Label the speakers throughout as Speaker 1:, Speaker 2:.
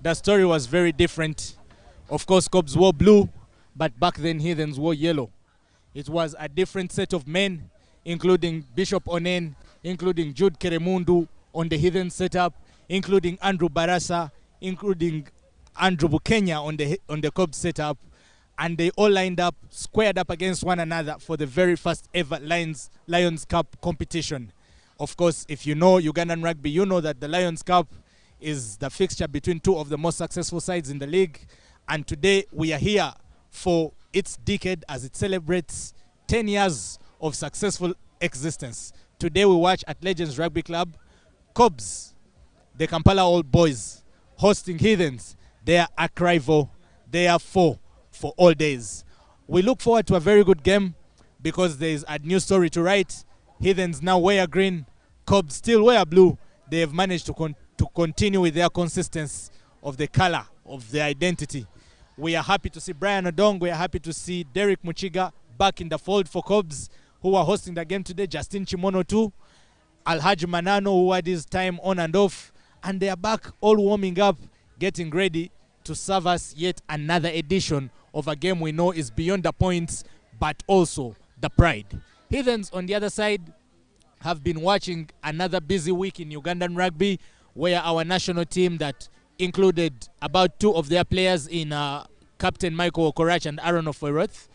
Speaker 1: the story was very different. Of course, Cobs wore blue, but back then Heathens wore yellow. It was a different set of men, including Bishop Onen, including Jude Keremundu on the Heathens setup, including Andrew Barasa, including Andrew Bukenya on the Cobs setup, and they all lined up, squared up against one another for the very first ever Lions Cup competition. Of course, if you know Ugandan rugby, you know that the Lions Cup is the fixture between two of the most successful sides in the league. And today we are here for its decade as it celebrates 10 years of successful existence. Today we watch at Legends Rugby Club, Cobs, the Kampala Old Boys, hosting Heathens. They are a rival. They are four for all days. We look forward to a very good game because there is a new story to write. Heathens now wear green, Cobs still wear blue. They have managed to continue with their consistency of the color, of their identity. We are happy to see Brian Odong. We are happy to see Derek Muchiga back in the fold for Cobs, who are hosting the game today. Justin Chimono too. Alhaji Manano, who had his time on and off. And they are back all warming up, getting ready to serve us yet another edition of a game we know is beyond the points, but also the pride. Heathens, on the other side, have been watching another busy week in Ugandan rugby, where our national team that included about two of their players in Captain Michael Okorach and Aaron Ofoeroth,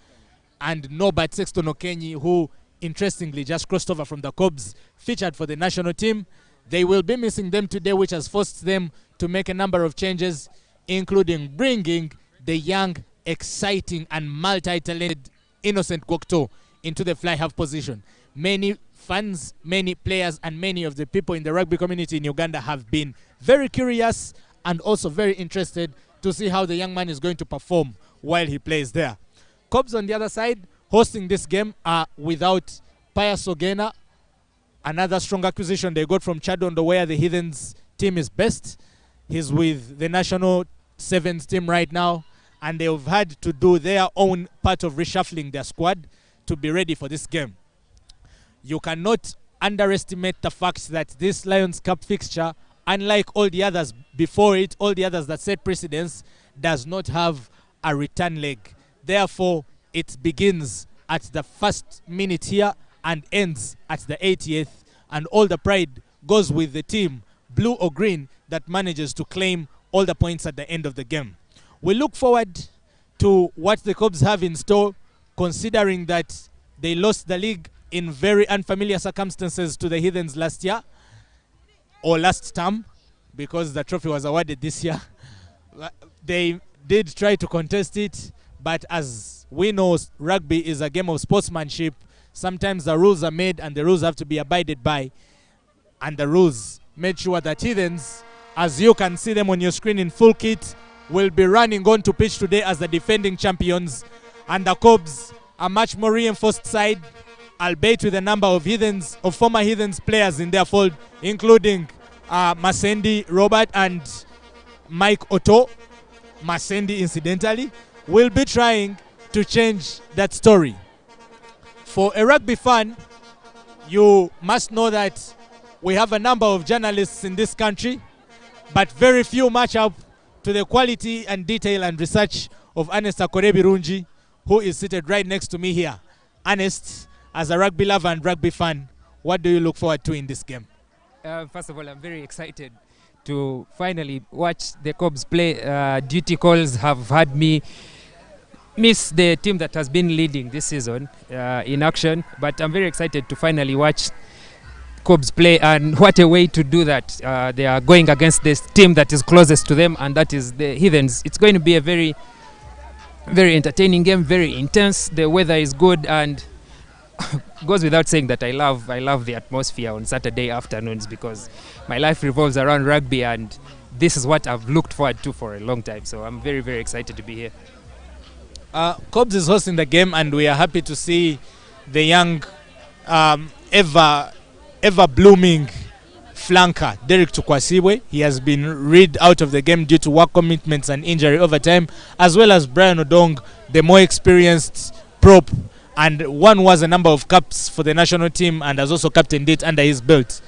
Speaker 1: and Norbert Sexton Okenyi, who interestingly just crossed over from the Cobs, featured for the national team. They will be missing them today, which has forced them to make a number of changes, including bringing the young, exciting and multi-talented Innocent Gokto into the fly half position. Many fans, many players and many of the people in the rugby community in Uganda have been very curious and also very interested to see how the young man is going to perform while he plays there. Cobs on the other side, hosting this game, are without Pius Ogena, another strong acquisition they got from Chadondo, where the Heathens team is best. He's with the national sevens team right now, and they've had to do their own part of reshuffling their squad to be ready for this game. You cannot underestimate the fact that this Lions Cup fixture, unlike all the others before it, all the others that set precedence, does not have a return leg. Therefore, it begins at the first minute here and ends at the 80th, and all the pride goes with the team, blue or green, that manages to claim all the points at the end of the game. We look forward to what the Cobs have in store, considering that they lost the league in very unfamiliar circumstances to the Heathens last year, or last term, because the trophy was awarded this year. They did try to contest it, but as we know, rugby is a game of sportsmanship. Sometimes the rules are made and the rules have to be abided by, and the rules made sure that Heathens, as you can see them on your screen in full kit, will be running on to pitch today as the defending champions, and the Cobs, a much more reinforced side, albeit with a number of Heathens, of former Heathens players in their fold, including Masendi Robert and Mike Otto. Masendi, incidentally, will be trying to change that story. For a rugby fan, you must know that we have a number of journalists in this country, but very few match up to the quality and detail and research of Ernest Akorebirunji, who is seated right next to me here. Ernest, as a rugby lover and rugby fan, what do you look forward to in this game?
Speaker 2: First of all, I'm very excited to finally watch the Cobs play. Duty calls have had me miss the team that has been leading this season in action, but I'm very excited to finally watch Cobs play, and what a way to do that. They are going against this team that is closest to them, and that is the Heathens. It's going to be a very, very entertaining game, very intense. The weather is good, and goes without saying that I love the atmosphere on Saturday afternoons, because my life revolves around rugby, and this is what I've looked forward to for a long time. So I'm very, very excited to be here.
Speaker 1: Cobs is hosting the game, and we are happy to see the young, ever blooming flanker Derek Tukwasiwe. He has been read out of the game due to work commitments and injury over time, as well as Brian Odong, the more experienced prop, and one was a number of caps for the national team and has also captained it under his belt.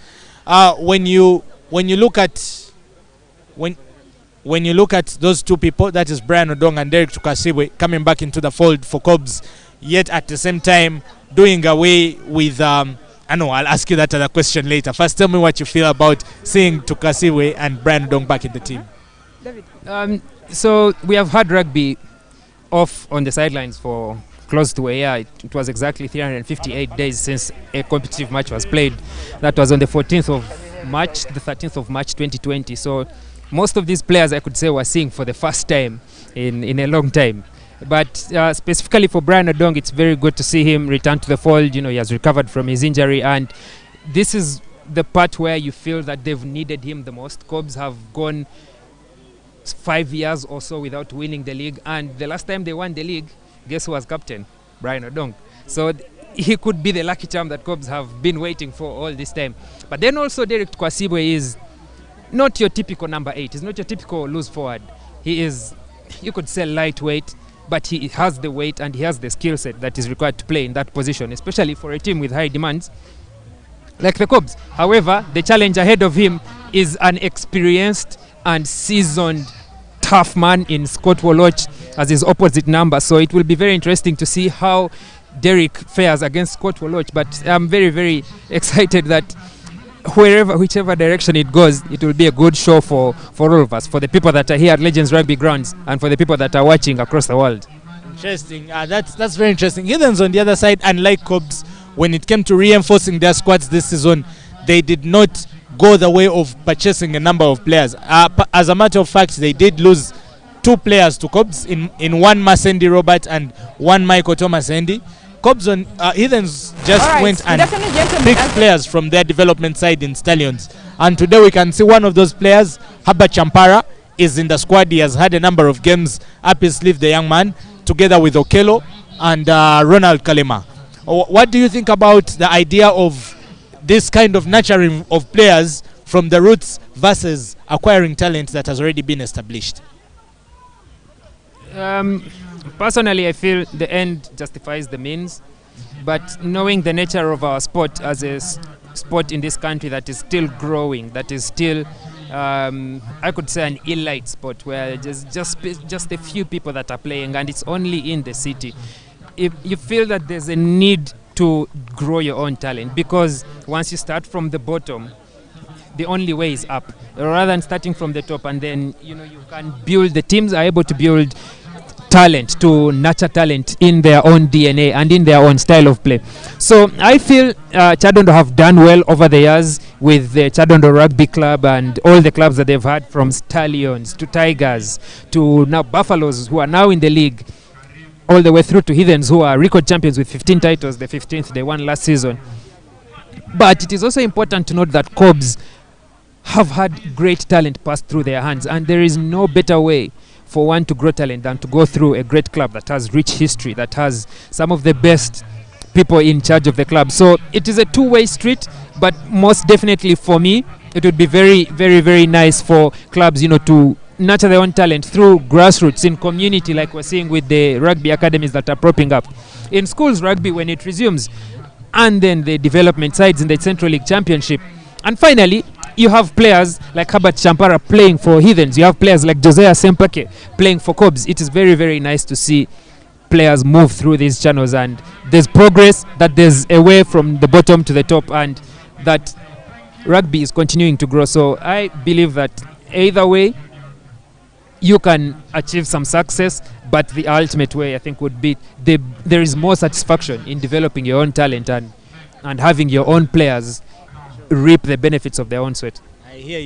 Speaker 1: When you look at when you look at those two people, that is Brian Odong and Derek Tukasiwe, coming back into the fold for Cobs, yet at the same time doing away with I know I'll ask you that other question later. First, tell me what you feel about seeing Tukasiwe and Brian Odong back in the team.
Speaker 2: So we have had rugby off on the sidelines for close to a year. It was exactly 358 days since a competitive match was played. That was on the 14th of March, the 13th of March 2020. So most of these players, I could say, were seeing for the first time in a long time. But specifically for Brian Odong, it's very good to see him return to the fold. You know, he has recovered from his injury, and this is the part where you feel that they've needed him the most. Cobs have gone 5 years or so without winning the league, and the last time they won the league, guess who was captain? Brian Odong. So he could be the lucky charm that Cobs have been waiting for all this time. But then also Derek Tukasiwe is not your typical number 8. He's not your typical loose forward. He is, you could say, lightweight, but he has the weight and he has the skill set that is required to play in that position, especially for a team with high demands like the Cobs. However, the challenge ahead of him is an experienced and seasoned tough man in Scott Woloch as his opposite number. So it will be very interesting to see how Derek fares against Scott Woloch. But I'm very, very excited that whichever direction it goes, it will be a good show for all of us, for the people that are here at Legends Rugby grounds and for the people that are watching across the world.
Speaker 1: Interesting. That's very interesting. Heathens, on the other side, unlike Cobs, when it came to reinforcing their squads this season, they did not go the way of purchasing a number of players. As a matter of fact, they did lose 2 players to Cobs in one Masendi Robert and one Michael Thomas Andy. Cobs on Heathens just went and picked players from their development side in Stallions, and today we can see one of those players, Haba Champara, is in the squad. He has had a number of games up his sleeve, the young man, together with Okello and Ronald Kalema. What do you think about the idea of this kind of nurturing of players from the roots versus acquiring talent that has already been established?
Speaker 2: Personally, I feel the end justifies the means, but knowing the nature of our sport as a sport in this country that is still growing, that is still, I could say, an elite sport where there's just a few people that are playing, and it's only in the city. If you feel that there's a need to grow your own talent, because once you start from the bottom, the only way is up, rather than starting from the top, and then you can build. The teams are able to build talent, to nurture talent in their own DNA and in their own style of play. So I feel Chadondo have done well over the years with the Chadondo Rugby Club and all the clubs that they've had, from Stallions to Tigers to now Buffaloes, who are now in the league, all the way through to Heathens, who are record champions with 15 titles, the 15th they won last season. But it is also important to note that Cobs have had great talent pass through their hands, and there is no better way for one to grow talent than to go through a great club that has rich history, that has some of the best people in charge of the club. So it is a two-way street, but most definitely for me, it would be very, very, very nice for clubs, to nurture their own talent through grassroots in community, like we're seeing with the rugby academies that are propping up. In schools rugby, when it resumes, and then the development sides in the Central League Championship. And finally, you have players like Herbert Champara playing for Heathens. You have players like Josiah Sempake playing for Cobs. It is very, very nice to see players move through these channels, and there's progress, that there's a way from the bottom to the top, and that rugby is continuing to grow. So I believe that either way, you can achieve some success, but the ultimate way, I think, would be there is more satisfaction in developing your own talent and having your own players reap the benefits of their own sweat.
Speaker 1: I hear you.